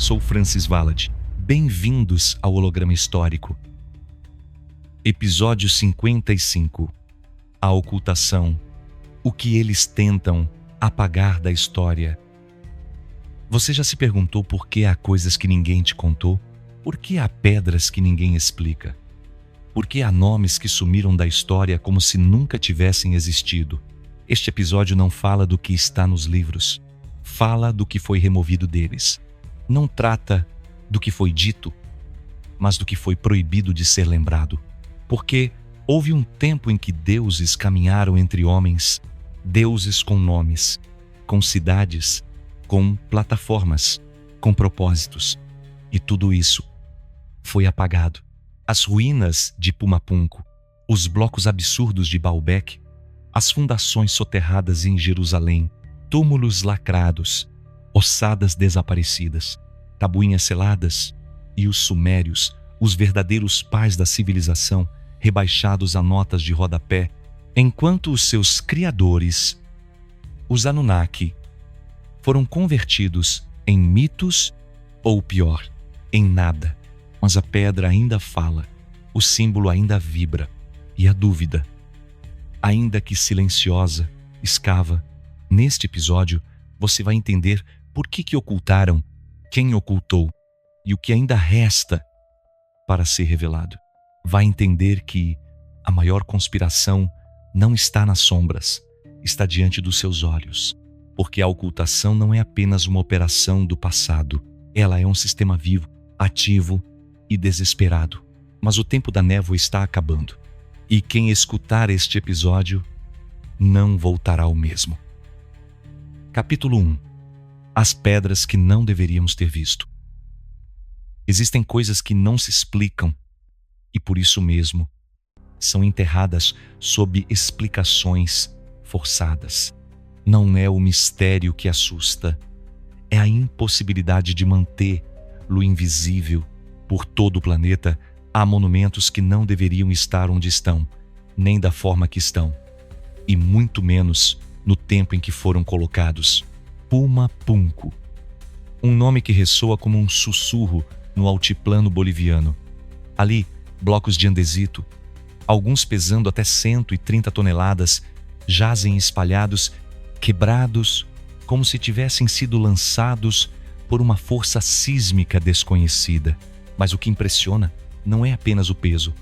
sou Francis Valad. Bem-vindos ao Holograma Histórico. Episódio 55. A ocultação. O que eles tentam apagar da história. Você já se perguntou por que há coisas que ninguém te contou? Por que há pedras que ninguém explica? Por que há nomes que sumiram da história como se nunca tivessem existido? Este episódio não fala do que está nos livros. Fala do que foi removido deles. Não trata do que foi dito, mas do que foi proibido de ser lembrado. Porque houve um tempo em que deuses caminharam entre homens, deuses com nomes, com cidades, com plataformas, com propósitos. E tudo isso foi apagado. As ruínas de Pumapunku, os blocos absurdos de Baalbek, as fundações soterradas em Jerusalém, túmulos lacrados, ossadas desaparecidas, tabuinhas seladas e os sumérios, os verdadeiros pais da civilização, rebaixados a notas de rodapé, enquanto os seus criadores, os Anunnaki, foram convertidos em mitos ou pior, em nada. Mas a pedra ainda fala, o símbolo ainda vibra e a dúvida, ainda que silenciosa, escava. Neste episódio, você vai entender por que ocultaram, quem ocultou e o que ainda resta para ser revelado. Vai entender que a maior conspiração não está nas sombras, está diante dos seus olhos. Porque a ocultação não é apenas uma operação do passado, ela é um sistema vivo, ativo e desesperado. Mas o tempo da névoa está acabando. E quem escutar este episódio não voltará ao mesmo. Capítulo 1. As pedras que não deveríamos ter visto. Existem coisas que não se explicam e por isso mesmo são enterradas sob explicações forçadas. Não é o mistério que assusta, é a impossibilidade de mantê-lo invisível. Por todo o planeta há monumentos que não deveriam estar onde estão, nem da forma que estão, e muito menos no tempo em que foram colocados. Pumapunku, um nome que ressoa como um sussurro no altiplano boliviano. Ali, blocos de andesito, alguns pesando até 130 toneladas, jazem espalhados, quebrados, como se tivessem sido lançados por uma força sísmica desconhecida. Mas o que impressiona não é apenas o peso,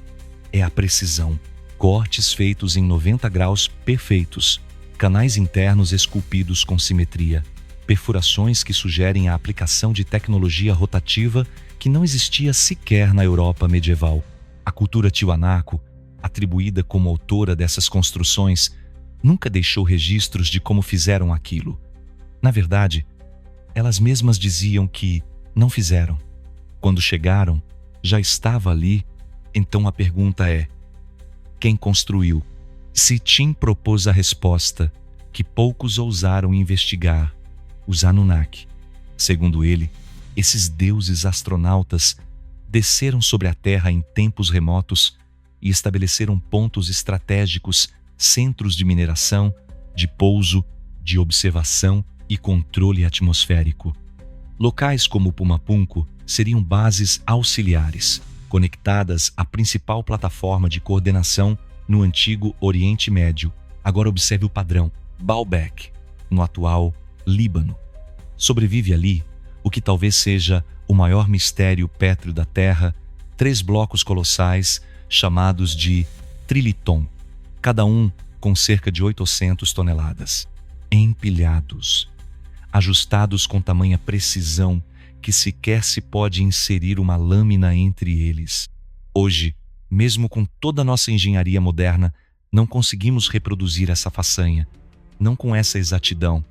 é a precisão. Cortes feitos em 90 graus perfeitos, canais internos esculpidos com simetria, perfurações que sugerem a aplicação de tecnologia rotativa que não existia sequer na Europa medieval. A cultura Tiwanaku, atribuída como autora dessas construções, nunca deixou registros de como fizeram aquilo. Na verdade, elas mesmas diziam que não fizeram. Quando chegaram, já estava ali, então a pergunta é: quem construiu? Sitchin propôs a resposta, que poucos ousaram investigar: os Anunnaki. Segundo ele, esses deuses astronautas desceram sobre a Terra em tempos remotos e estabeleceram pontos estratégicos, centros de mineração, de pouso, de observação e controle atmosférico. Locais como Pumapunku seriam bases auxiliares, conectadas à principal plataforma de coordenação no antigo Oriente Médio. Agora observe o padrão: Baalbek, no atual Líbano. Sobrevive ali o que talvez seja o maior mistério pétreo da Terra, 3 blocos colossais chamados de Triliton, cada um com cerca de 800 toneladas, empilhados, ajustados com tamanha precisão que sequer se pode inserir uma lâmina entre eles. Hoje, mesmo com toda a nossa engenharia moderna, não conseguimos reproduzir essa façanha, não com essa exatidão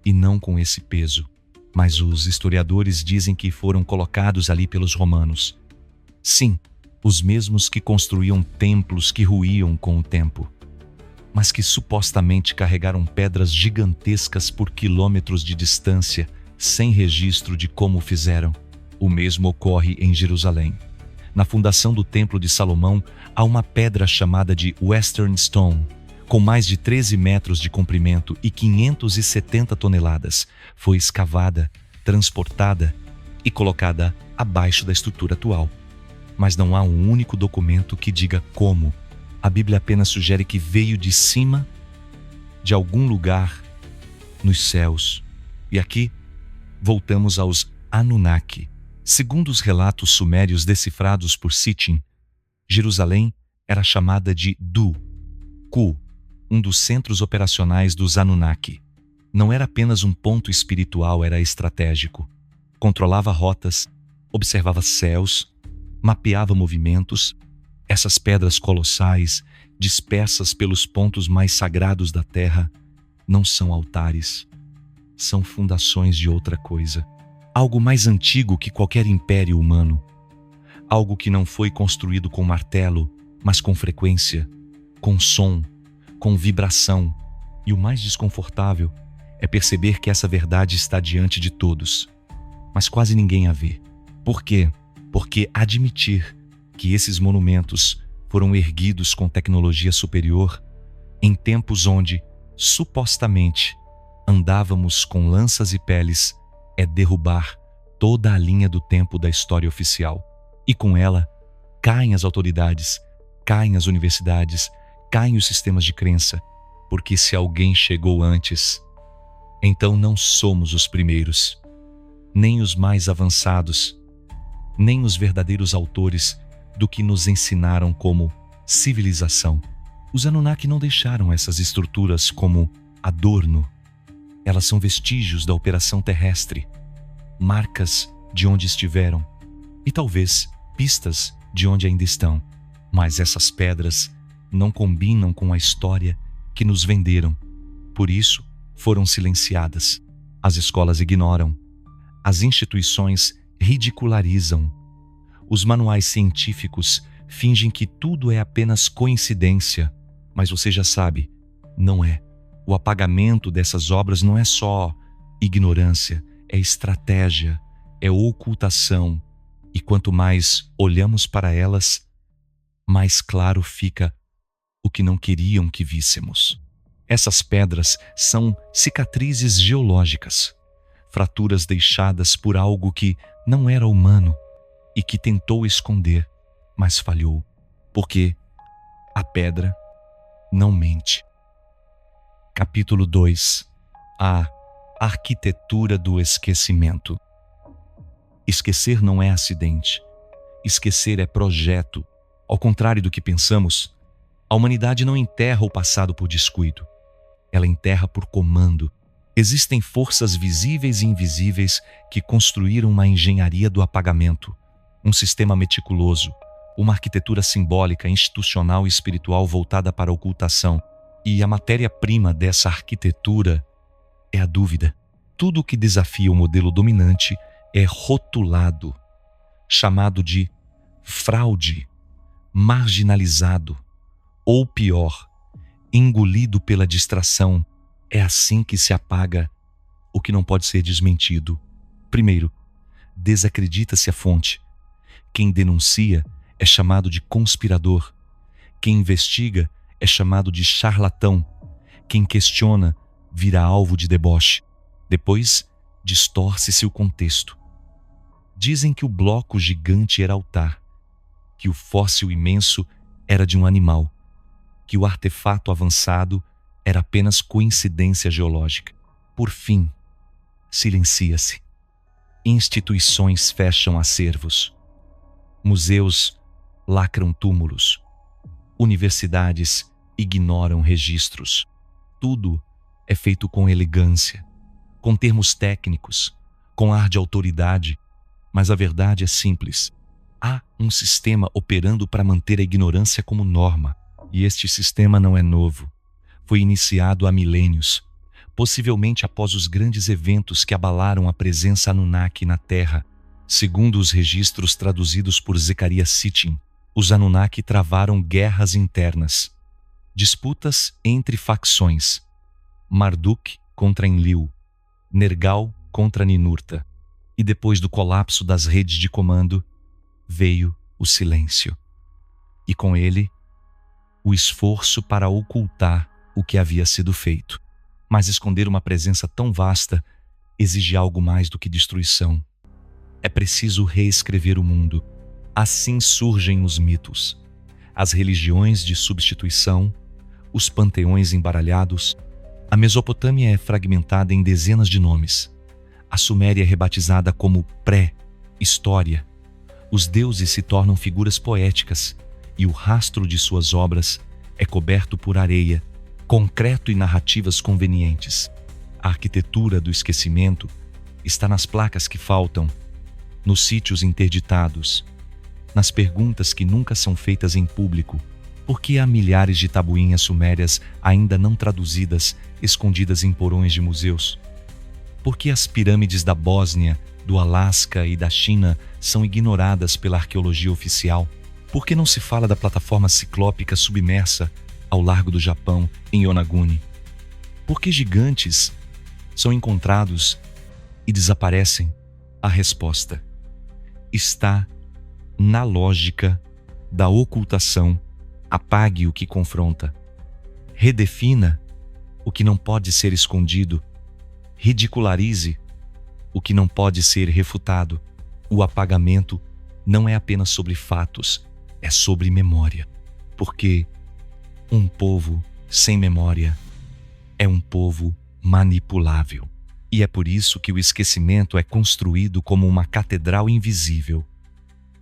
e não com esse peso. Mas os historiadores dizem que foram colocados ali pelos romanos. Sim, os mesmos que construíam templos que ruíam com o tempo, mas que supostamente carregaram pedras gigantescas por quilômetros de distância, sem registro de como fizeram. O mesmo ocorre em Jerusalém. Na fundação do Templo de Salomão, há uma pedra chamada de Western Stone, com mais de 13 metros de comprimento e 570 toneladas. Foi escavada, transportada e colocada abaixo da estrutura atual. Mas não há um único documento que diga como. A Bíblia apenas sugere que veio de cima, de algum lugar nos céus. E aqui voltamos aos Anunnaki. Segundo os relatos sumérios decifrados por Sitchin, Jerusalém era chamada de Du-Ku, um dos centros operacionais dos Anunnaki. Não era apenas um ponto espiritual, era estratégico. Controlava rotas, observava céus, mapeava movimentos. Essas pedras colossais, dispersas pelos pontos mais sagrados da terra, não são altares, são fundações de outra coisa. Algo mais antigo que qualquer império humano. Algo que não foi construído com martelo, mas com frequência, com som, com vibração. E o mais desconfortável é perceber que essa verdade está diante de todos, mas quase ninguém a vê. Por quê? Porque admitir que esses monumentos foram erguidos com tecnologia superior em tempos onde, supostamente, andávamos com lanças e peles é derrubar toda a linha do tempo da história oficial. E com ela, caem as autoridades, caem as universidades, caem os sistemas de crença, porque se alguém chegou antes, então não somos os primeiros, nem os mais avançados, nem os verdadeiros autores do que nos ensinaram como civilização. Os Anunnaki não deixaram essas estruturas como adorno. Elas são vestígios da operação terrestre, marcas de onde estiveram e talvez pistas de onde ainda estão. Mas essas pedras não combinam com a história que nos venderam. Por isso, foram silenciadas. As escolas ignoram. As instituições ridicularizam. Os manuais científicos fingem que tudo é apenas coincidência. Mas você já sabe, não é. O apagamento dessas obras não é só ignorância, é estratégia, é ocultação. E quanto mais olhamos para elas, mais claro fica o que não queriam que víssemos. Essas pedras são cicatrizes geológicas, fraturas deixadas por algo que não era humano e que tentou esconder, mas falhou, porque a pedra não mente. Capítulo 2. A arquitetura do esquecimento. Esquecer não é acidente. Esquecer é projeto. Ao contrário do que pensamos, a humanidade não enterra o passado por descuido. Ela enterra por comando. Existem forças visíveis e invisíveis que construíram uma engenharia do apagamento, um sistema meticuloso, uma arquitetura simbólica, institucional e espiritual voltada para a ocultação. E a matéria-prima dessa arquitetura é a dúvida. Tudo o que desafia o modelo dominante é rotulado, chamado de fraude, marginalizado, ou pior, engolido pela distração. É assim que se apaga o que não pode ser desmentido. Primeiro, desacredita-se a fonte. Quem denuncia é chamado de conspirador. Quem investiga é chamado de charlatão. Quem questiona vira alvo de deboche. Depois, distorce-se o contexto. Dizem que o bloco gigante era altar, que o fóssil imenso era de um animal, que o artefato avançado era apenas coincidência geológica. Por fim, silencia-se. Instituições fecham acervos. Museus lacram túmulos. Universidades ignoram registros. Tudo é feito com elegância, com termos técnicos, com ar de autoridade, mas a verdade é simples. Há um sistema operando para manter a ignorância como norma, e este sistema não é novo. Foi iniciado há milênios, possivelmente após os grandes eventos que abalaram a presença Anunnaki na Terra. Segundo os registros traduzidos por Zecharia Sitchin, os Anunnaki travaram guerras internas, disputas entre facções, Marduk contra Enlil, Nergal contra Ninurta, e depois do colapso das redes de comando, veio o silêncio. E com ele, o esforço para ocultar o que havia sido feito. Mas esconder uma presença tão vasta exige algo mais do que destruição. É preciso reescrever o mundo. Assim surgem os mitos, as religiões de substituição, os panteões embaralhados. A Mesopotâmia é fragmentada em dezenas de nomes. A Suméria é rebatizada como pré-história. Os deuses se tornam figuras poéticas e o rastro de suas obras é coberto por areia, concreto e narrativas convenientes. A arquitetura do esquecimento está nas placas que faltam, nos sítios interditados, nas perguntas que nunca são feitas em público. Por que há milhares de tabuinhas sumérias ainda não traduzidas, escondidas em porões de museus? Por que as pirâmides da Bósnia, do Alasca e da China são ignoradas pela arqueologia oficial? Por que não se fala da plataforma ciclópica submersa ao largo do Japão, em Yonaguni? Por que gigantes são encontrados e desaparecem? A resposta está na lógica da ocultação. Apague o que confronta. Redefina o que não pode ser escondido. Ridicularize o que não pode ser refutado. O apagamento não é apenas sobre fatos, é sobre memória. Porque um povo sem memória é um povo manipulável. E é por isso que o esquecimento é construído como uma catedral invisível,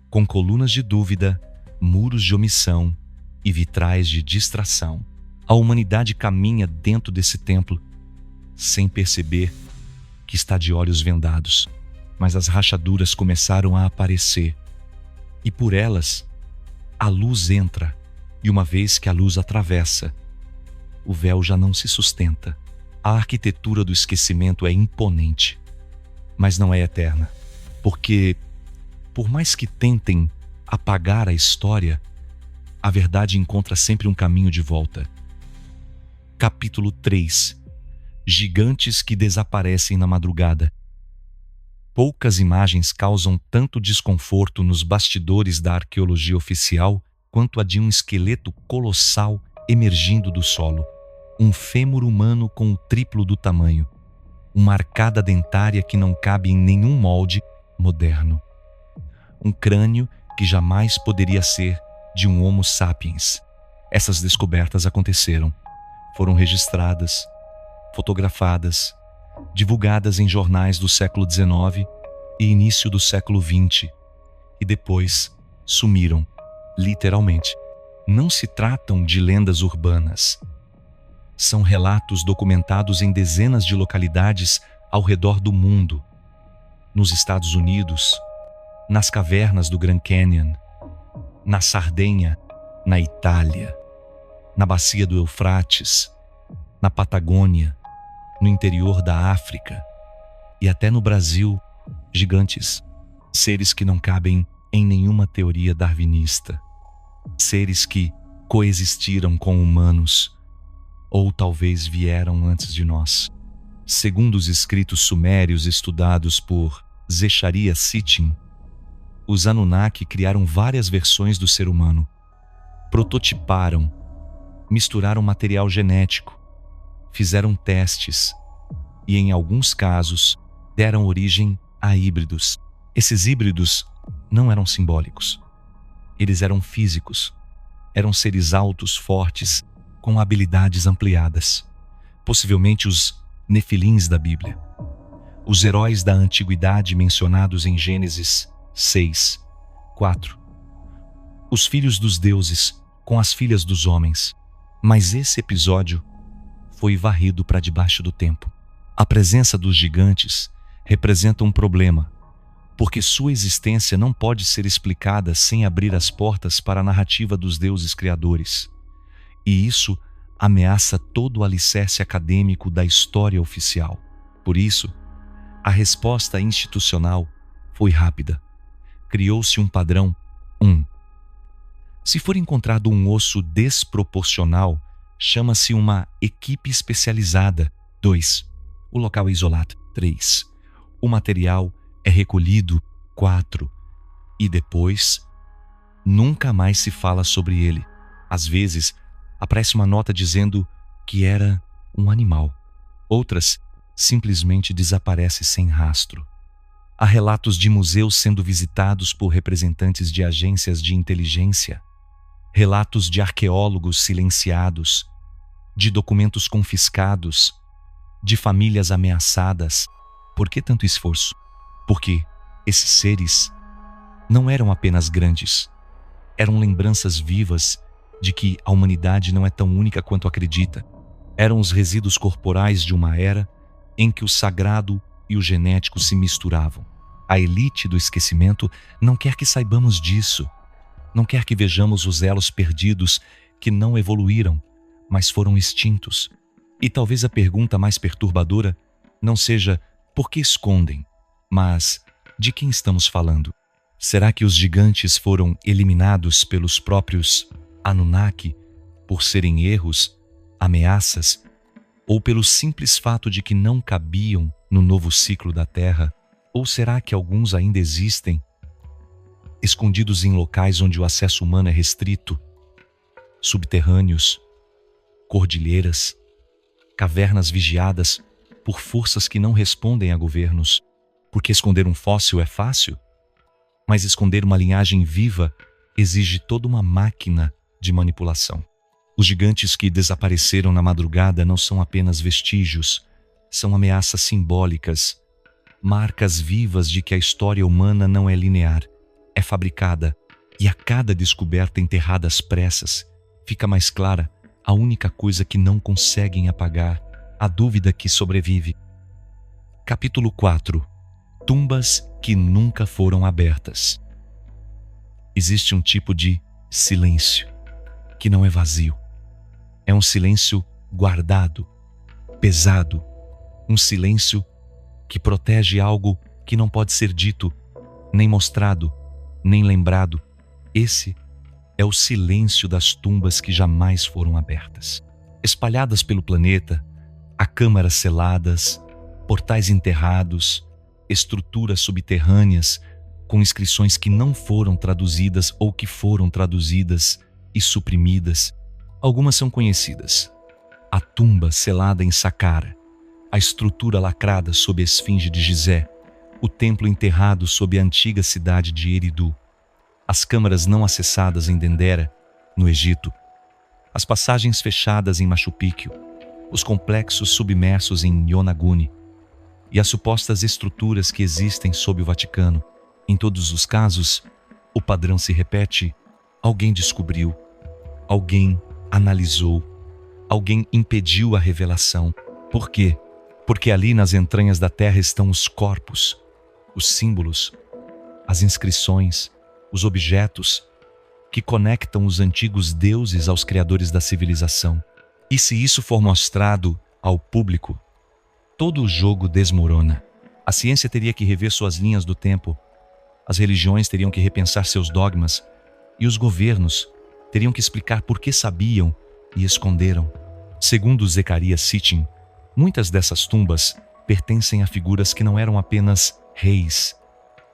com colunas de dúvida, muros de omissão e vitrais de distração. A humanidade caminha dentro desse templo, sem perceber que está de olhos vendados. Mas as rachaduras começaram a aparecer, e por elas a luz entra, e uma vez que a luz atravessa, o véu já não se sustenta. A arquitetura do esquecimento é imponente, mas não é eterna, porque, por mais que tentem apagar a história, a verdade encontra sempre um caminho de volta. Capítulo 3. Gigantes que desaparecem na madrugada. Poucas imagens causam tanto desconforto nos bastidores da arqueologia oficial quanto a de um esqueleto colossal emergindo do solo. Um fêmur humano com o triplo do tamanho. Uma arcada dentária que não cabe em nenhum molde moderno. Um crânio que jamais poderia ser de um Homo sapiens. Essas descobertas aconteceram, foram registradas, fotografadas, divulgadas em jornais do século XIX e início do século XX, e depois sumiram, literalmente. Não se tratam de lendas urbanas. São relatos documentados em dezenas de localidades ao redor do mundo, nos Estados Unidos, nas cavernas do Grand Canyon, na Sardenha, na Itália, na bacia do Eufrates, na Patagônia, no interior da África e até no Brasil. Gigantes, seres que não cabem em nenhuma teoria darwinista, seres que coexistiram com humanos ou talvez vieram antes de nós. Segundo os escritos sumérios estudados por Zecharia Sitchin, os Anunnaki criaram várias versões do ser humano, prototiparam, misturaram material genético, fizeram testes e, em alguns casos, deram origem a híbridos. Esses híbridos não eram simbólicos. Eles eram físicos. Eram seres altos, fortes, com habilidades ampliadas. Possivelmente os nefilins da Bíblia. Os heróis da antiguidade mencionados em Gênesis 6, 4. Os filhos dos deuses com as filhas dos homens. Mas esse episódio foi varrido para debaixo do tempo. A presença dos gigantes representa um problema, porque sua existência não pode ser explicada sem abrir as portas para a narrativa dos deuses criadores. E isso ameaça todo o alicerce acadêmico da história oficial. Por isso, a resposta institucional foi rápida. Criou-se um padrão 1. Se for encontrado um osso desproporcional, chama-se uma equipe especializada. 2. O local é isolado. 3. O material é recolhido. 4. E depois, nunca mais se fala sobre ele. Às vezes, aparece uma nota dizendo que era um animal. Outras simplesmente desaparece sem rastro. Há relatos de museus sendo visitados por representantes de agências de inteligência, relatos de arqueólogos silenciados, de documentos confiscados, de famílias ameaçadas. Por que tanto esforço? Porque esses seres não eram apenas grandes, eram lembranças vivas de que a humanidade não é tão única quanto acredita. Eram os resíduos corporais de uma era em que o sagrado e o genético se misturavam. A elite do esquecimento não quer que saibamos disso, não quer que vejamos os elos perdidos que não evoluíram, mas foram extintos. E talvez a pergunta mais perturbadora não seja por que escondem, mas de quem estamos falando? Será que os gigantes foram eliminados pelos próprios Anunnaki por serem erros, ameaças, ou pelo simples fato de que não cabiam no novo ciclo da Terra? Ou será que alguns ainda existem, escondidos em locais onde o acesso humano é restrito, subterrâneos, cordilheiras, cavernas vigiadas por forças que não respondem a governos? Porque esconder um fóssil é fácil, mas esconder uma linhagem viva exige toda uma máquina de manipulação. Os gigantes que desapareceram na madrugada não são apenas vestígios, são ameaças simbólicas, marcas vivas de que a história humana não é linear, é fabricada, e a cada descoberta enterrada às pressas, fica mais clara a única coisa que não conseguem apagar, a dúvida que sobrevive. Capítulo 4. Tumbas que nunca foram abertas. Existe um tipo de silêncio que não é vazio. É um silêncio guardado, pesado, um silêncio que protege algo que não pode ser dito, nem mostrado, nem lembrado. Esse é o silêncio das tumbas que jamais foram abertas. Espalhadas pelo planeta, há câmaras seladas, portais enterrados, estruturas subterrâneas com inscrições que não foram traduzidas ou que foram traduzidas e suprimidas. Algumas são conhecidas. A tumba selada em Saqqara, a estrutura lacrada sob a esfinge de Gizé, o templo enterrado sob a antiga cidade de Eridu, as câmaras não acessadas em Dendera, no Egito, as passagens fechadas em Machu Picchu, os complexos submersos em Yonaguni e as supostas estruturas que existem sob o Vaticano. Em todos os casos, o padrão se repete: alguém descobriu, alguém analisou, alguém impediu a revelação. Por quê? Porque ali nas entranhas da terra estão os corpos, os símbolos, as inscrições, os objetos que conectam os antigos deuses aos criadores da civilização. E se isso for mostrado ao público, todo o jogo desmorona. A ciência teria que rever suas linhas do tempo, as religiões teriam que repensar seus dogmas e os governos teriam que explicar por que sabiam e esconderam. Segundo Zecharia Sitchin, muitas dessas tumbas pertencem a figuras que não eram apenas reis,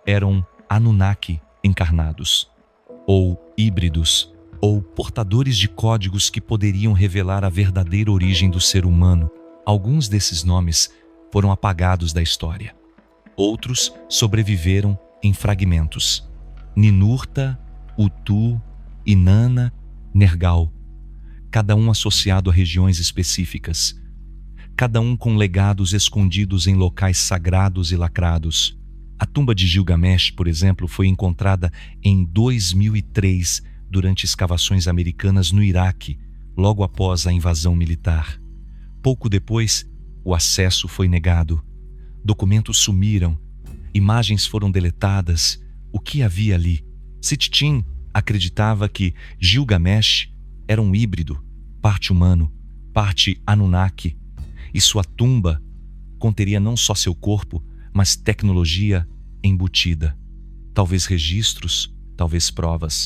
eram Anunnaki encarnados, ou híbridos, ou portadores de códigos que poderiam revelar a verdadeira origem do ser humano. Alguns desses nomes foram apagados da história. Outros sobreviveram em fragmentos. Ninurta, Utu, Inanna, Nergal, cada um associado a regiões específicas, cada um com legados escondidos em locais sagrados e lacrados. A tumba de Gilgamesh, por exemplo, foi encontrada em 2003 durante escavações americanas no Iraque, logo após a invasão militar. Pouco depois, o acesso foi negado. Documentos sumiram, imagens foram deletadas. O que havia ali? Sitchin acreditava que Gilgamesh era um híbrido, parte humano, parte Anunnaki, e sua tumba conteria não só seu corpo, mas tecnologia embutida. Talvez registros, talvez provas.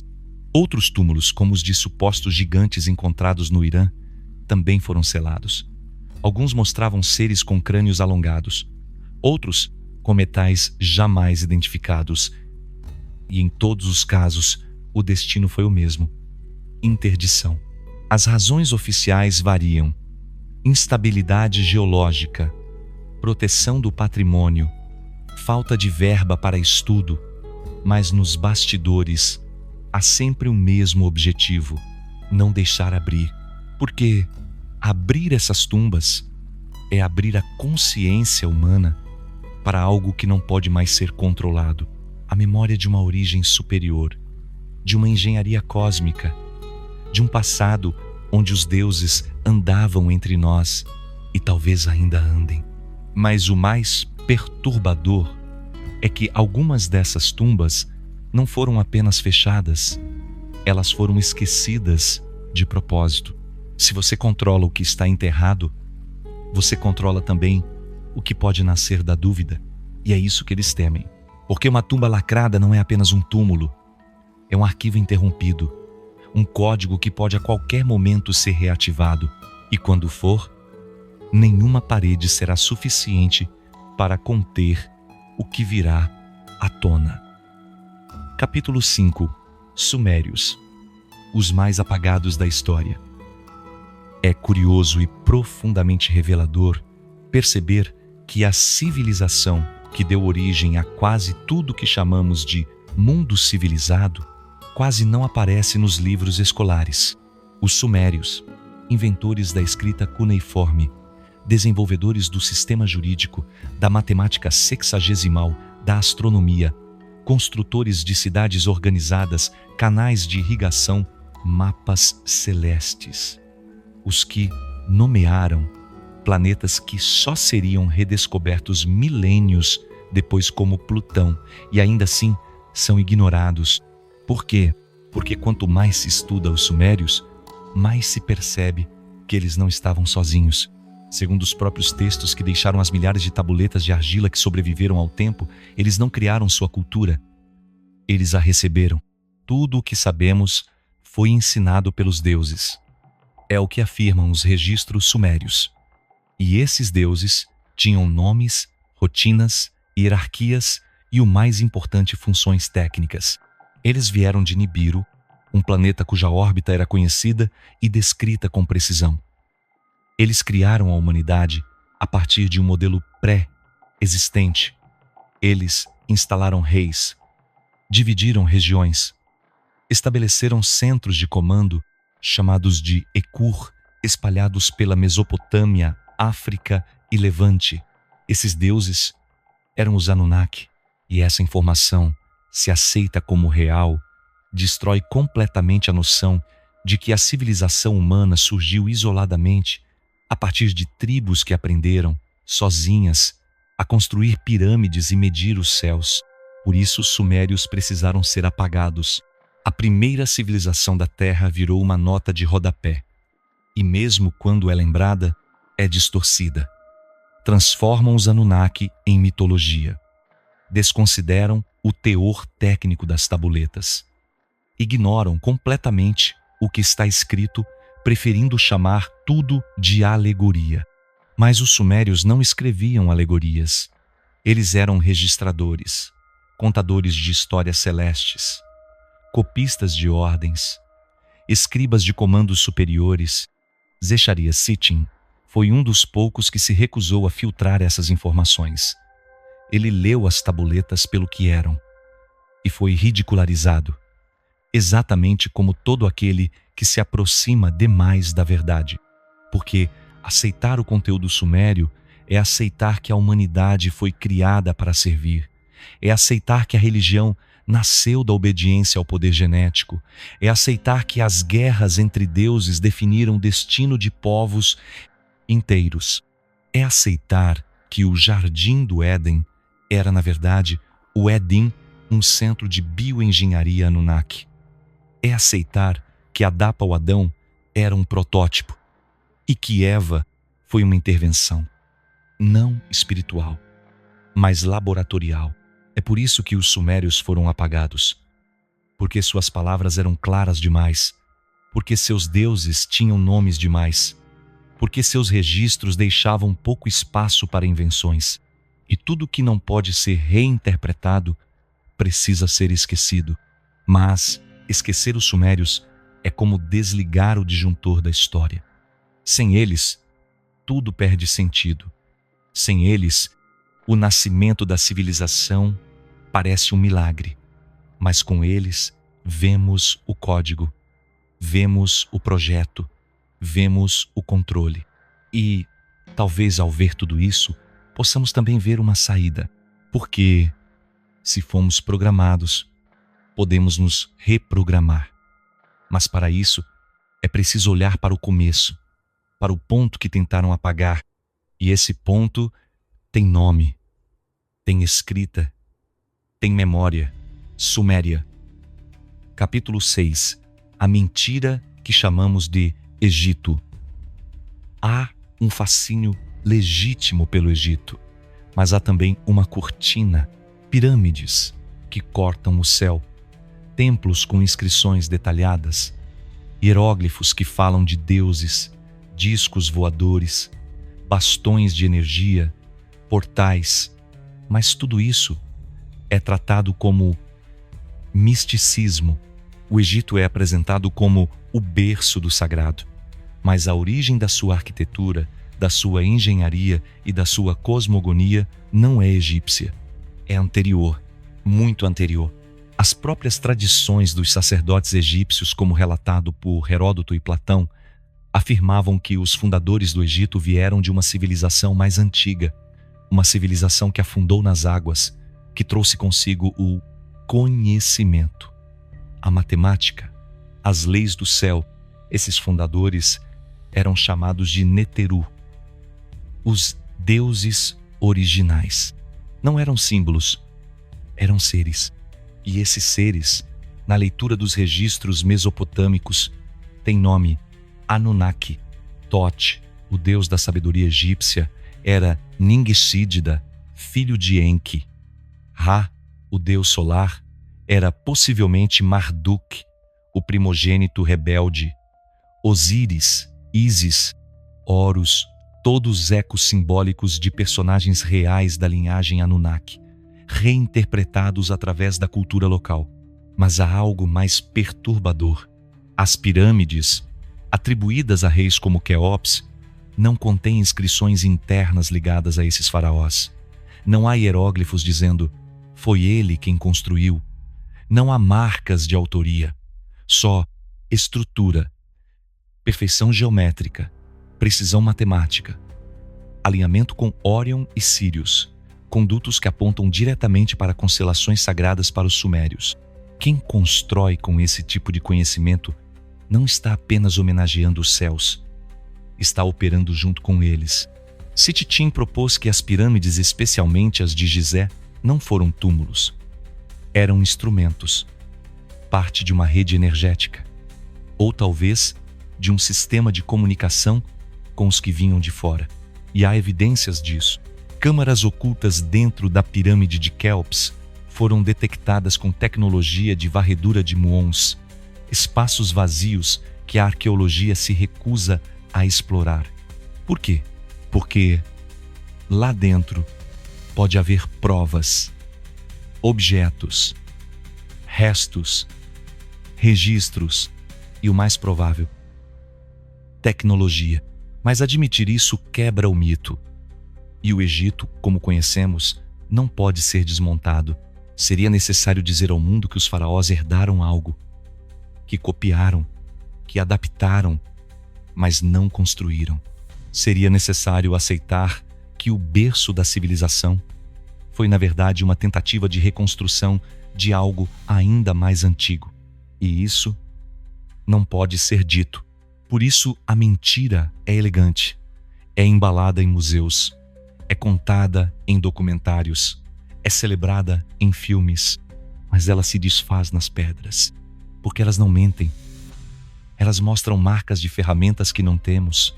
Outros túmulos, como os de supostos gigantes encontrados no Irã, também foram selados. Alguns mostravam seres com crânios alongados, outros com metais jamais identificados. E em todos os casos, o destino foi o mesmo: interdição. As razões oficiais variam: instabilidade geológica, proteção do patrimônio, falta de verba para estudo, mas nos bastidores há sempre o mesmo objetivo: não deixar abrir. Porque abrir essas tumbas é abrir a consciência humana para algo que não pode mais ser controlado, a memória de uma origem superior, de uma engenharia cósmica, de um passado onde os deuses andavam entre nós e talvez ainda andem. Mas o mais perturbador é que algumas dessas tumbas não foram apenas fechadas, elas foram esquecidas de propósito. Se você controla o que está enterrado, você controla também o que pode nascer da dúvida. E é isso que eles temem. Porque uma tumba lacrada não é apenas um túmulo, é um arquivo interrompido, um código que pode a qualquer momento ser reativado. E quando for, nenhuma parede será suficiente para conter o que virá à tona. Capítulo 5. Sumérios, os mais apagados da história. É curioso e profundamente revelador perceber que a civilização que deu origem a quase tudo que chamamos de mundo civilizado quase não aparece nos livros escolares. Os sumérios, inventores da escrita cuneiforme, desenvolvedores do sistema jurídico, da matemática sexagesimal, da astronomia, construtores de cidades organizadas, canais de irrigação, mapas celestes. Os que nomearam planetas que só seriam redescobertos milênios depois, como Plutão, e ainda assim são ignorados. Por quê? Porque quanto mais se estuda os sumérios, mais se percebe que eles não estavam sozinhos. Segundo os próprios textos que deixaram as milhares de tabuletas de argila que sobreviveram ao tempo, eles não criaram sua cultura. Eles a receberam. Tudo o que sabemos foi ensinado pelos deuses. É o que afirmam os registros sumérios. E esses deuses tinham nomes, rotinas, hierarquias e, o mais importante, funções técnicas. Eles vieram de Nibiru, um planeta cuja órbita era conhecida e descrita com precisão. Eles criaram a humanidade a partir de um modelo pré-existente. Eles instalaram reis, dividiram regiões, estabeleceram centros de comando chamados de Ekur, espalhados pela Mesopotâmia, África e Levante. Esses deuses eram os Anunnaki, e essa informação, se aceita como real, destrói completamente a noção de que a civilização humana surgiu isoladamente a partir de tribos que aprenderam, sozinhas, a construir pirâmides e medir os céus. Por isso, os sumérios precisaram ser apagados. A primeira civilização da Terra virou uma nota de rodapé. E mesmo quando é lembrada, é distorcida. Transformam os Anunnaki em mitologia. Desconsideram o teor técnico das tabuletas. Ignoram completamente o que está escrito, preferindo chamar tudo de alegoria. Mas os sumérios não escreviam alegorias. Eles eram registradores, contadores de histórias celestes, copistas de ordens, escribas de comandos superiores. Zecharia Sitchin foi um dos poucos que se recusou a filtrar essas informações. Ele leu as tabuletas pelo que eram e foi ridicularizado, exatamente como todo aquele que se aproxima demais da verdade. Porque aceitar o conteúdo sumério é aceitar que a humanidade foi criada para servir, é aceitar que a religião nasceu da obediência ao poder genético, é aceitar que as guerras entre deuses definiram o destino de povos inteiros, é aceitar que o Jardim do Éden era, na verdade, o Éden, um centro de bioengenharia Anunnaki. É aceitar que Adapa ou Adão era um protótipo e que Eva foi uma intervenção, não espiritual, mas laboratorial. É por isso que os sumérios foram apagados, porque suas palavras eram claras demais, porque seus deuses tinham nomes demais, porque seus registros deixavam pouco espaço para invenções, e tudo que não pode ser reinterpretado precisa ser esquecido. Mas esquecer os sumérios é como desligar o disjuntor da história. Sem eles, tudo perde sentido. Sem eles, O nascimento da civilização parece um milagre, mas com eles vemos o código, vemos o projeto, vemos o controle. E, talvez ao ver tudo isso, possamos também ver uma saída, porque, se fomos programados, podemos nos reprogramar. Mas para isso, é preciso olhar para o começo, para o ponto que tentaram apagar. E esse ponto tem nome, tem escrita, tem memória. Suméria. Capítulo 6. A mentira que chamamos de Egito. Há um fascínio legítimo pelo Egito, mas há também uma cortina, pirâmides que cortam o céu, templos com inscrições detalhadas, hieróglifos que falam de deuses, discos voadores, bastões de energia, portais, mas tudo isso é tratado como misticismo. O Egito é apresentado como o berço do sagrado, mas a origem da sua arquitetura, da sua engenharia e da sua cosmogonia não é egípcia. É anterior, muito anterior. As próprias tradições dos sacerdotes egípcios, como relatado por Heródoto e Platão, afirmavam que os fundadores do Egito vieram de uma civilização mais antiga, uma civilização que afundou nas águas, que trouxe consigo o conhecimento, a matemática, as leis do céu. Esses fundadores eram chamados de Neteru, os deuses originais. Não eram símbolos, eram seres. E esses seres, na leitura dos registros mesopotâmicos, têm nome Anunnaki. Thoth, o deus da sabedoria egípcia, era Ningishídida, filho de Enki. Ra, o deus solar, era possivelmente Marduk, o primogênito rebelde. Osíris, Ísis, Horus, todos ecos simbólicos de personagens reais da linhagem Anunnaki, reinterpretados através da cultura local. Mas há algo mais perturbador. As pirâmides, atribuídas a reis como Quéops, não contêm inscrições internas ligadas a esses faraós. Não há hieróglifos dizendo, foi ele quem construiu. Não há marcas de autoria, só estrutura, perfeição geométrica, precisão matemática, alinhamento com Órion e Sírius, condutos que apontam diretamente para constelações sagradas para os sumérios. Quem constrói com esse tipo de conhecimento não está apenas homenageando os céus, está operando junto com eles. Sititim propôs que as pirâmides, especialmente as de Gizé, não foram túmulos. Eram instrumentos, parte de uma rede energética, ou talvez de um sistema de comunicação com os que vinham de fora. E há evidências disso. Câmaras ocultas dentro da pirâmide de Quéops foram detectadas com tecnologia de varredura de muons, espaços vazios que a arqueologia se recusa a explorar. Por quê? Porque lá dentro pode haver provas, objetos, restos, registros e, o mais provável, tecnologia. Mas admitir isso quebra o mito. E o Egito, como conhecemos, não pode ser desmontado. Seria necessário dizer ao mundo que os faraós herdaram algo, que copiaram, que adaptaram, mas não construíram. Seria necessário aceitar que o berço da civilização foi, na verdade, uma tentativa de reconstrução de algo ainda mais antigo. E isso não pode ser dito. Por isso, a mentira é elegante, é embalada em museus, é contada em documentários, é celebrada em filmes, mas ela se desfaz nas pedras, porque elas não mentem. Elas mostram marcas de ferramentas que não temos,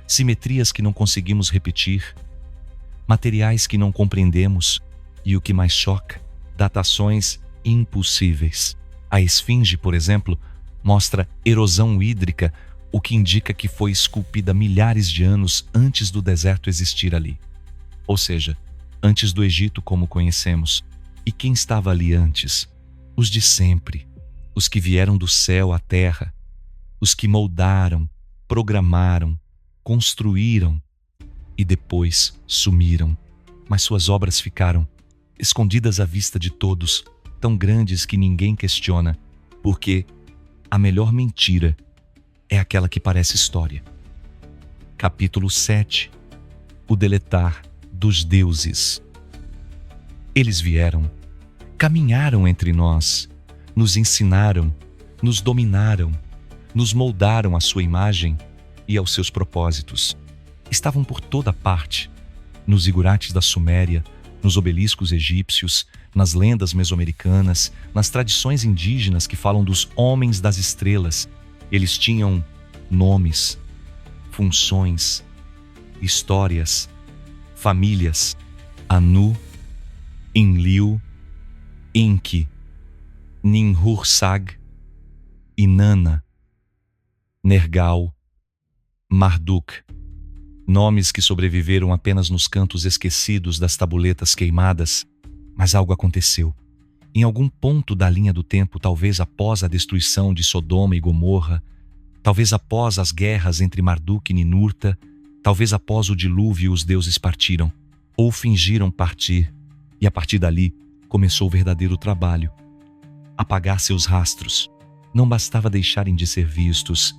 simetrias que não conseguimos repetir, materiais que não compreendemos e, o que mais choca, datações impossíveis. A esfinge, por exemplo, mostra erosão hídrica, o que indica que foi esculpida milhares de anos antes do deserto existir ali. Ou seja, antes do Egito como conhecemos. E quem estava ali antes? Os de sempre, os que vieram do céu à terra, os que moldaram, programaram, construíram e depois sumiram. mas suas obras ficaram escondidas à vista de todos, tão grandes que ninguém questiona, porque a melhor mentira é aquela que parece história. Capítulo 7. O deletar dos deuses. Eles vieram, caminharam entre nós, nos ensinaram, nos dominaram, nos moldaram à sua imagem e aos seus propósitos. Estavam por toda parte, nos igurates da Suméria, nos obeliscos egípcios, nas lendas mesoamericanas, nas tradições indígenas que falam dos homens das estrelas. Eles tinham nomes, funções, histórias, famílias. Anu, Enlil, Enki, Ninhursag, Inanna, Nergal, Marduk. Nomes que sobreviveram apenas nos cantos esquecidos das tabuletas queimadas. Mas algo aconteceu. Em algum ponto da linha do tempo, talvez após a destruição de Sodoma e Gomorra, talvez após as guerras entre Marduk e Ninurta, talvez após o dilúvio, os deuses partiram, ou fingiram partir, e a partir dali começou o verdadeiro trabalho. Apagar seus rastros. Não bastava deixarem de ser vistos,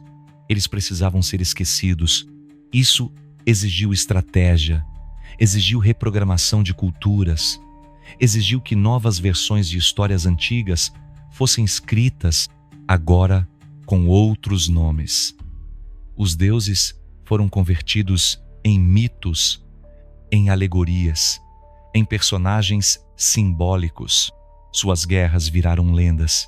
eles precisavam ser esquecidos. Isso exigiu estratégia, exigiu reprogramação de culturas, exigiu que novas versões de histórias antigas fossem escritas agora com outros nomes. Os deuses foram convertidos em mitos, em alegorias, em personagens simbólicos. Suas guerras viraram lendas,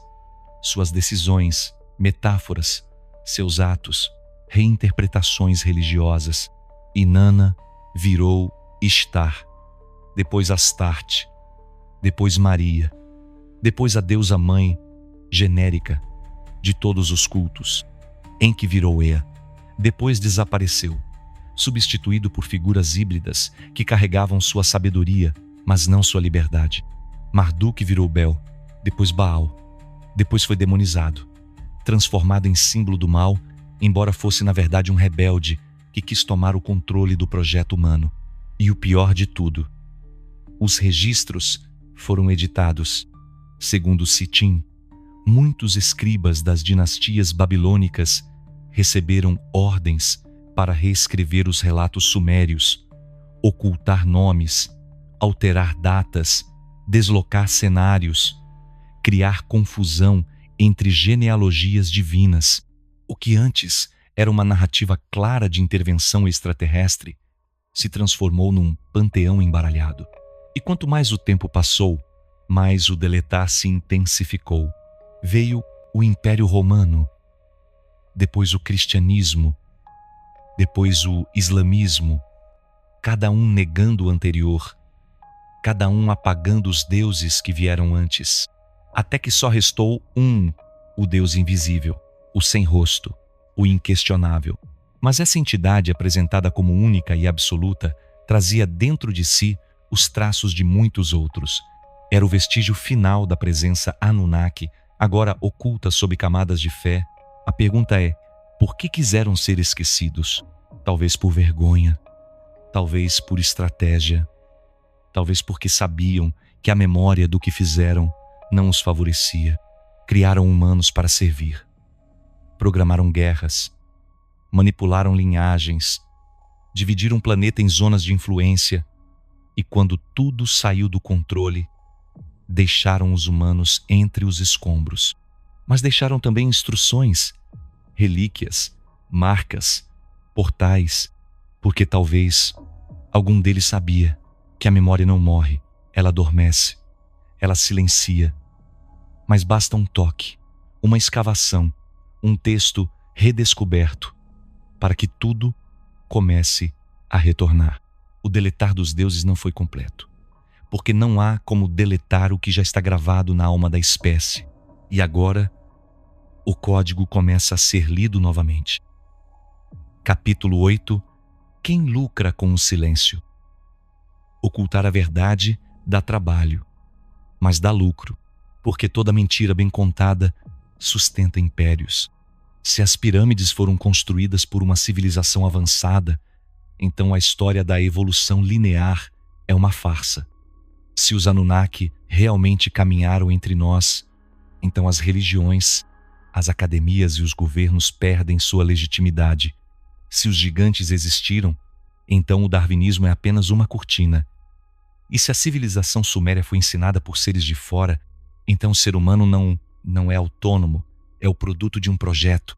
suas decisões, metáforas, seus atos, reinterpretações religiosas. Inanna virou Ishtar, depois Astarte, depois Maria, depois a deusa mãe genérica de todos os cultos. Enki virou Ea, depois desapareceu, substituído por figuras híbridas que carregavam sua sabedoria, mas não sua liberdade. Marduk virou Bel, depois Baal, depois foi demonizado, transformado em símbolo do mal, embora fosse na verdade um rebelde que quis tomar o controle do projeto humano. E o pior de tudo, os registros foram editados. Segundo Sitim, muitos escribas das dinastias babilônicas receberam ordens para reescrever os relatos sumérios, ocultar nomes, alterar datas, deslocar cenários, criar confusão entre genealogias divinas. O que antes era uma narrativa clara de intervenção extraterrestre se transformou num panteão embaralhado. E quanto mais o tempo passou, mais o deletar se intensificou. Veio o Império Romano, depois o cristianismo, depois o islamismo, cada um negando o anterior, cada um apagando os deuses que vieram antes, até que só restou um, o Deus invisível, o sem rosto, o inquestionável. Mas essa entidade, apresentada como única e absoluta, trazia dentro de si os traços de muitos outros. Era o vestígio final da presença Anunnaki, agora oculta sob camadas de fé. A pergunta é, por que quiseram ser esquecidos? Talvez por vergonha, talvez por estratégia, talvez porque sabiam que a memória do que fizeram não os favorecia. Criaram humanos para servir. Programaram guerras, manipularam linhagens, dividiram o planeta em zonas de influência e, quando tudo saiu do controle, deixaram os humanos entre os escombros. Mas deixaram também instruções, relíquias, marcas, portais, porque talvez algum deles sabia que a memória não morre, ela adormece, ela silencia. Mas basta um toque, uma escavação, um texto redescoberto, para que tudo comece a retornar. O deletar dos deuses não foi completo, porque não há como deletar o que já está gravado na alma da espécie. E agora, o código começa a ser lido novamente. Capítulo 8. Quem lucra com o silêncio? Ocultar a verdade dá trabalho, mas dá lucro, porque toda mentira bem contada sustenta impérios. Se as pirâmides foram construídas por uma civilização avançada, então a história da evolução linear é uma farsa. Se os Anunnaki realmente caminharam entre nós, então as religiões, as academias e os governos perdem sua legitimidade. Se os gigantes existiram, então o darwinismo é apenas uma cortina. E se a civilização suméria foi ensinada por seres de fora, então o ser humano não é autônomo, é o produto de um projeto.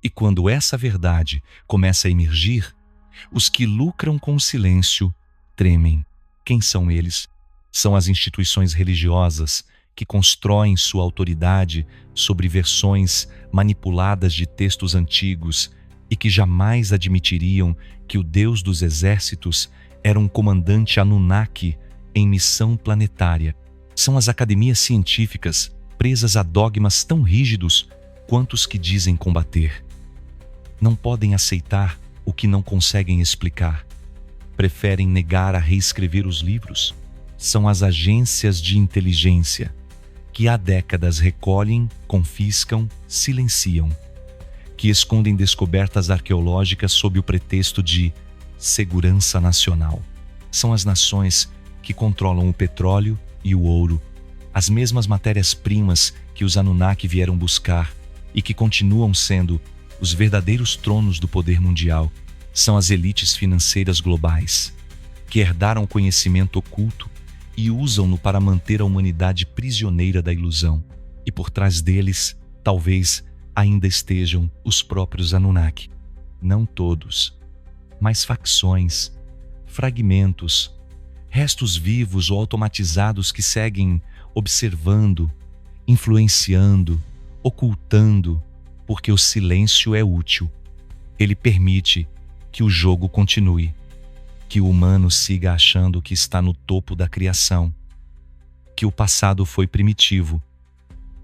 E quando essa verdade começa a emergir, os que lucram com o silêncio tremem. Quem são eles? São as instituições religiosas que constroem sua autoridade sobre versões manipuladas de textos antigos e que jamais admitiriam que o Deus dos exércitos era um comandante Anunnaki em missão planetária. São as academias científicas presas a dogmas tão rígidos quanto os que dizem combater. Não podem aceitar o que não conseguem explicar. Preferem negar a reescrever os livros. São as agências de inteligência que há décadas recolhem, confiscam, silenciam, que escondem descobertas arqueológicas sob o pretexto de segurança nacional. São as nações que controlam o petróleo e o ouro, as mesmas matérias-primas que os Anunnaki vieram buscar e que continuam sendo os verdadeiros tronos do poder mundial. São as elites financeiras globais, que herdaram o conhecimento oculto e usam-no para manter a humanidade prisioneira da ilusão. E por trás deles, talvez, ainda estejam os próprios Anunnaki. Não todos, mas facções, fragmentos, restos vivos ou automatizados que seguem observando, influenciando, ocultando, porque o silêncio é útil. Ele permite que o jogo continue, que o humano siga achando que está no topo da criação, que o passado foi primitivo,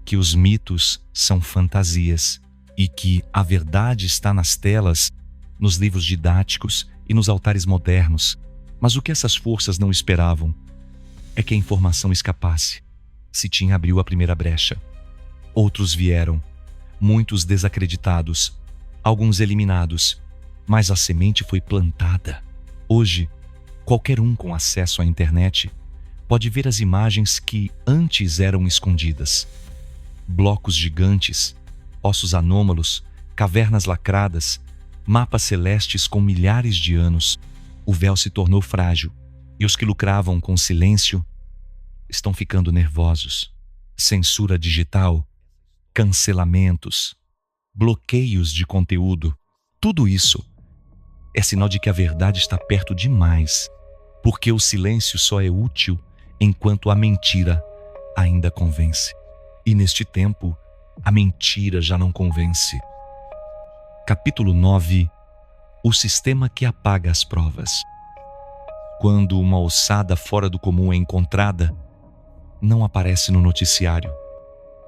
que os mitos são fantasias e que a verdade está nas telas, nos livros didáticos e nos altares modernos. Mas o que essas forças não esperavam é que a informação escapasse. Sitchin abriu a primeira brecha. Outros vieram, muitos desacreditados, alguns eliminados, mas a semente foi plantada. Hoje, qualquer um com acesso à internet pode ver as imagens que antes eram escondidas. Blocos gigantes, ossos anômalos, cavernas lacradas, mapas celestes com milhares de anos. O véu se tornou frágil e os que lucravam com silêncio estão ficando nervosos. Censura digital, cancelamentos, bloqueios de conteúdo. Tudo isso é sinal de que a verdade está perto demais, porque o silêncio só é útil enquanto a mentira ainda convence. E neste tempo, a mentira já não convence. Capítulo 9. O sistema que apaga as provas. Quando uma ossada fora do comum é encontrada, não aparece no noticiário,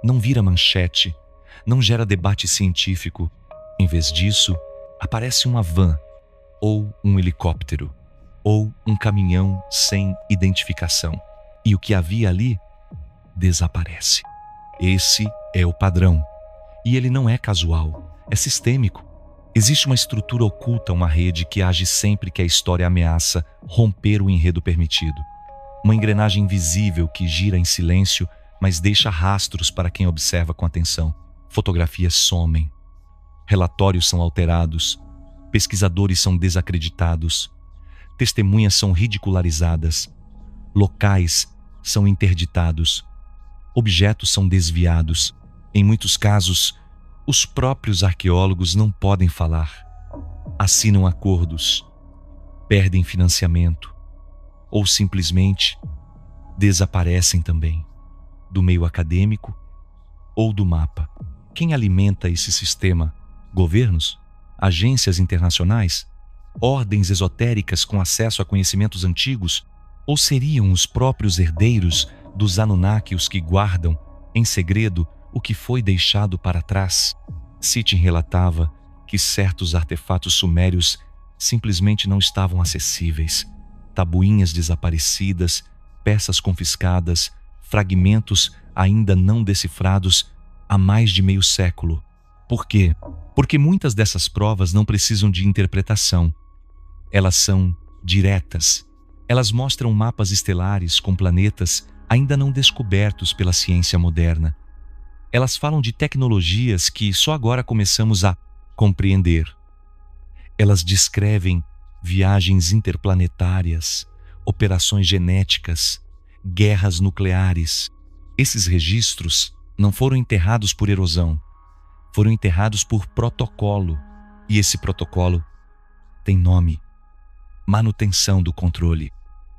não vira manchete, não gera debate científico. Em vez disso, aparece uma van, ou um helicóptero, ou um caminhão sem identificação. E o que havia ali desaparece. Esse é o padrão. E ele não é casual, é sistêmico. Existe uma estrutura oculta, uma rede que age sempre que a história ameaça romper o enredo permitido. Uma engrenagem invisível que gira em silêncio, mas deixa rastros para quem observa com atenção. Fotografias somem. Relatórios são alterados. Pesquisadores são desacreditados. Testemunhas são ridicularizadas. Locais são interditados. Objetos são desviados. Em muitos casos, os próprios arqueólogos não podem falar. Assinam acordos, perdem financiamento ou simplesmente desaparecem também do meio acadêmico ou do mapa. Quem alimenta esse sistema? Governos? Agências internacionais? Ordens esotéricas com acesso a conhecimentos antigos? Ou seriam os próprios herdeiros dos Anunnaki os que guardam, em segredo, o que foi deixado para trás? Sitchin relatava que certos artefatos sumérios simplesmente não estavam acessíveis. Tabuinhas desaparecidas, peças confiscadas, fragmentos ainda não decifrados há mais de meio século. Por quê? Porque muitas dessas provas não precisam de interpretação. Elas são diretas. Elas mostram mapas estelares com planetas ainda não descobertos pela ciência moderna. Elas falam de tecnologias que só agora começamos a compreender. Elas descrevem viagens interplanetárias, operações genéticas, guerras nucleares. Esses registros não foram enterrados por erosão, foram enterrados por protocolo. E esse protocolo tem nome: manutenção do controle.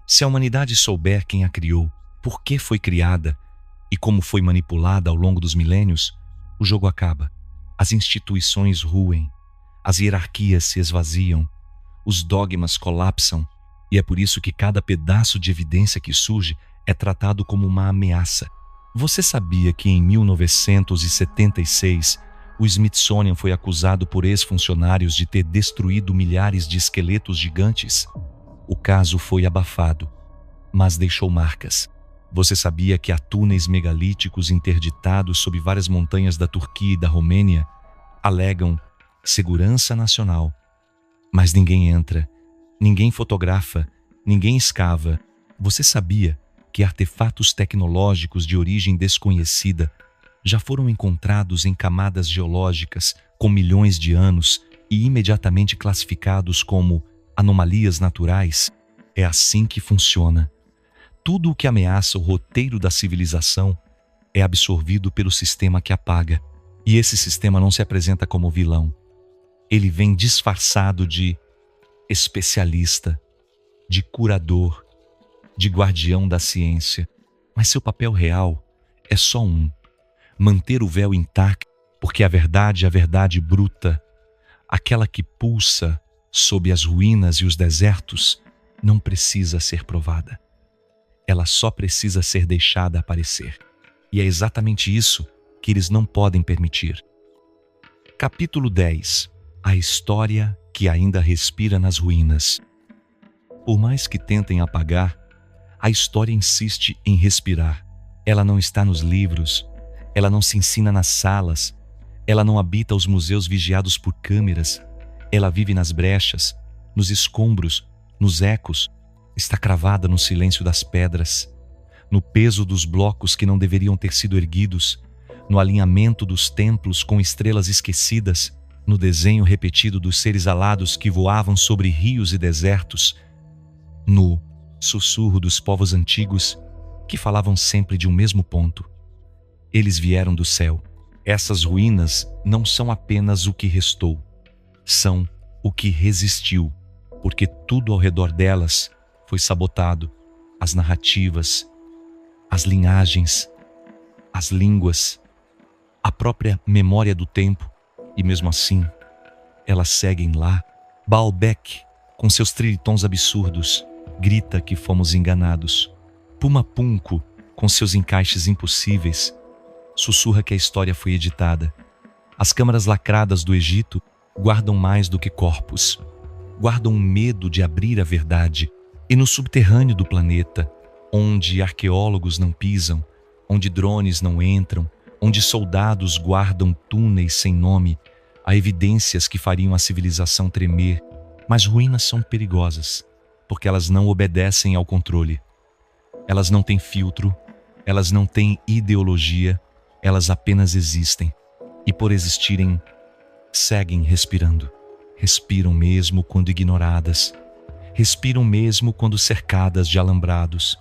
Se a humanidade souber quem a criou, por que foi criada e como foi manipulada ao longo dos milênios, o jogo acaba. As instituições ruem, as hierarquias se esvaziam, os dogmas colapsam, e é por isso que cada pedaço de evidência que surge é tratado como uma ameaça. Você sabia que em 1976 o Smithsonian foi acusado por ex-funcionários de ter destruído milhares de esqueletos gigantes? O caso foi abafado, mas deixou marcas. Você sabia que há túneis megalíticos interditados sob várias montanhas da Turquia e da Romênia? Alegam segurança nacional. Mas ninguém entra, ninguém fotografa, ninguém escava. Você sabia que artefatos tecnológicos de origem desconhecida já foram encontrados em camadas geológicas com milhões de anos e imediatamente classificados como anomalias naturais? É assim que funciona. Tudo o que ameaça o roteiro da civilização é absorvido pelo sistema que apaga. E esse sistema não se apresenta como vilão. Ele vem disfarçado de especialista, de curador, de guardião da ciência. Mas seu papel real é só um: manter o véu intacto, porque a verdade bruta, aquela que pulsa sob as ruínas e os desertos, não precisa ser provada. Ela só precisa ser deixada aparecer. E é exatamente isso que eles não podem permitir. Capítulo 10. A história que ainda respira nas ruínas. Por mais que tentem apagar, a história insiste em respirar. Ela não está nos livros, ela não se ensina nas salas, ela não habita os museus vigiados por câmeras. Ela vive nas brechas, nos escombros, nos ecos, está cravada no silêncio das pedras, no peso dos blocos que não deveriam ter sido erguidos, no alinhamento dos templos com estrelas esquecidas, no desenho repetido dos seres alados que voavam sobre rios e desertos, no sussurro dos povos antigos que falavam sempre de um mesmo ponto. Eles vieram do céu. Essas ruínas não são apenas o que restou, são o que resistiu, porque tudo ao redor delas foi sabotado: as narrativas, as linhagens, as línguas, a própria memória do tempo. E mesmo assim, elas seguem lá. Baalbek, com seus trilitons absurdos, grita que fomos enganados. Pumapunku, com seus encaixes impossíveis, sussurra que a história foi editada. As câmaras lacradas do Egito guardam mais do que corpos. Guardam medo de abrir a verdade. E no subterrâneo do planeta, onde arqueólogos não pisam, onde drones não entram, onde soldados guardam túneis sem nome, há evidências que fariam a civilização tremer. Mas ruínas são perigosas, porque elas não obedecem ao controle. Elas não têm filtro, elas não têm ideologia, elas apenas existem. E por existirem, seguem respirando. Respiram mesmo quando ignoradas. Respiram mesmo quando cercadas de alambrados.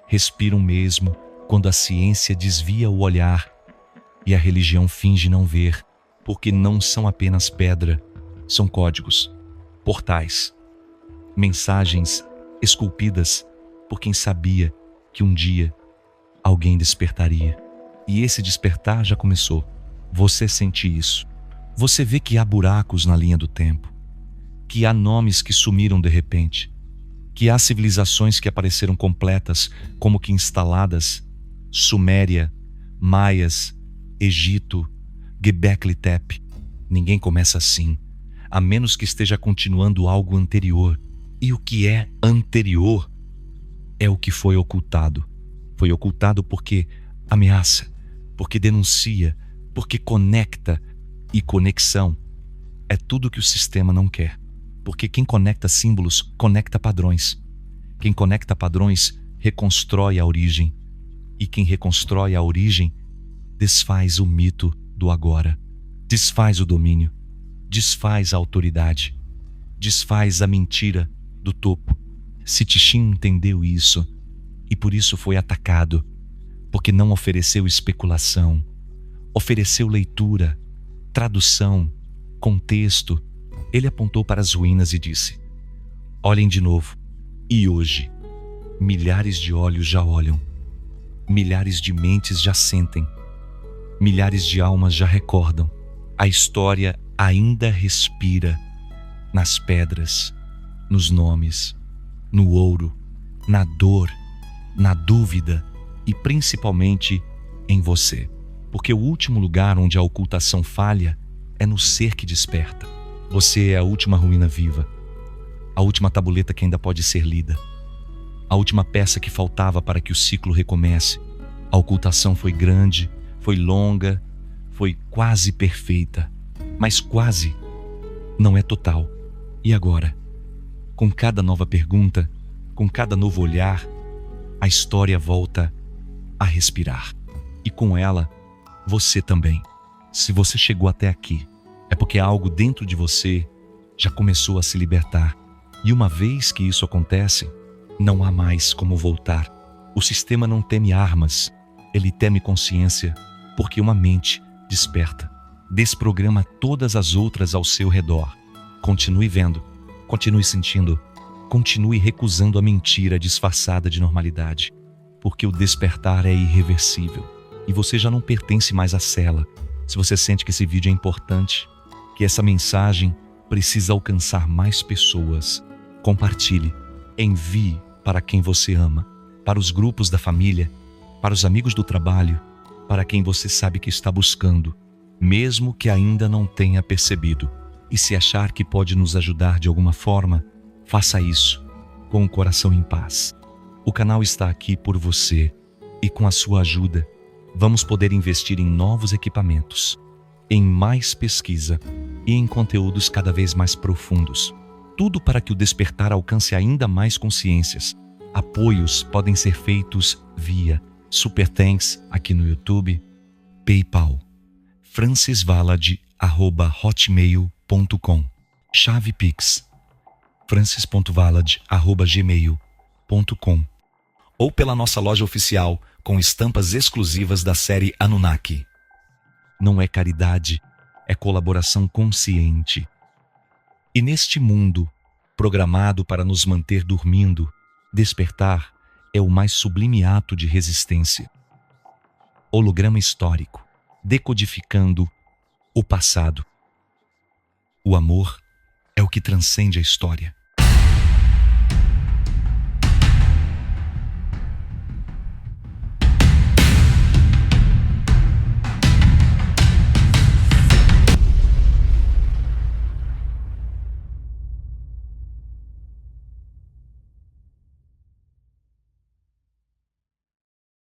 Respiram mesmo quando a ciência desvia o olhar e a religião finge não ver, porque não são apenas pedra, são códigos, portais, mensagens esculpidas por quem sabia que um dia alguém despertaria. E esse despertar já começou. Você sente isso. Você vê que há buracos na linha do tempo, que há nomes que sumiram de repente, que há civilizações que apareceram completas, como que instaladas: Suméria, Maias, Egito, Göbekli Tepe. Ninguém começa assim, a menos que esteja continuando algo anterior. E o que é anterior é o que foi ocultado. Foi ocultado porque ameaça, porque denuncia, porque conecta. E conexão é tudo que o sistema não quer. Porque quem conecta símbolos, conecta padrões. Quem conecta padrões reconstrói a origem. E quem reconstrói a origem desfaz o mito do agora, desfaz o domínio, desfaz a autoridade, desfaz a mentira do topo. Cixin entendeu isso e por isso foi atacado, porque não ofereceu especulação, ofereceu leitura, tradução, contexto. Ele apontou para as ruínas e disse: olhem de novo. E hoje, milhares de olhos já olham, milhares de mentes já sentem, milhares de almas já recordam. A história ainda respira nas pedras, nos nomes, no ouro, na dor, na dúvida e principalmente em você. Porque o último lugar onde a ocultação falha é no ser que desperta. Você é a última ruína viva, a última tabuleta que ainda pode ser lida, a última peça que faltava para que o ciclo recomece. A ocultação foi grande, foi longa, foi quase perfeita, mas quase não é total. E agora, com cada nova pergunta, com cada novo olhar, a história volta a respirar. E com ela, você também. Se você chegou até aqui, é porque algo dentro de você já começou a se libertar. E uma vez que isso acontece, não há mais como voltar. O sistema não teme armas, ele teme consciência, porque uma mente desperta, desprograma todas as outras ao seu redor. Continue vendo, continue sentindo, continue recusando a mentira disfarçada de normalidade, porque o despertar é irreversível e você já não pertence mais à cela. Se você sente que esse vídeo é importante, que essa mensagem precisa alcançar mais pessoas, compartilhe, envie para quem você ama, para os grupos da família, para os amigos do trabalho, para quem você sabe que está buscando, mesmo que ainda não tenha percebido. E se achar que pode nos ajudar de alguma forma, faça isso, com o coração em paz. O canal está aqui por você e com a sua ajuda, vamos poder investir em novos equipamentos, em mais pesquisa e em conteúdos cada vez mais profundos. Tudo para que o despertar alcance ainda mais consciências. Apoios podem ser feitos via Super Thanks aqui no YouTube, PayPal, francisvalad@hotmail.com, chave Pix, francis.valad@gmail.com, ou pela nossa loja oficial com estampas exclusivas da série Anunnaki. Não é caridade, é colaboração consciente. E neste mundo, programado para nos manter dormindo, despertar é o mais sublime ato de resistência. Holograma histórico, decodificando o passado. O amor é o que transcende a história.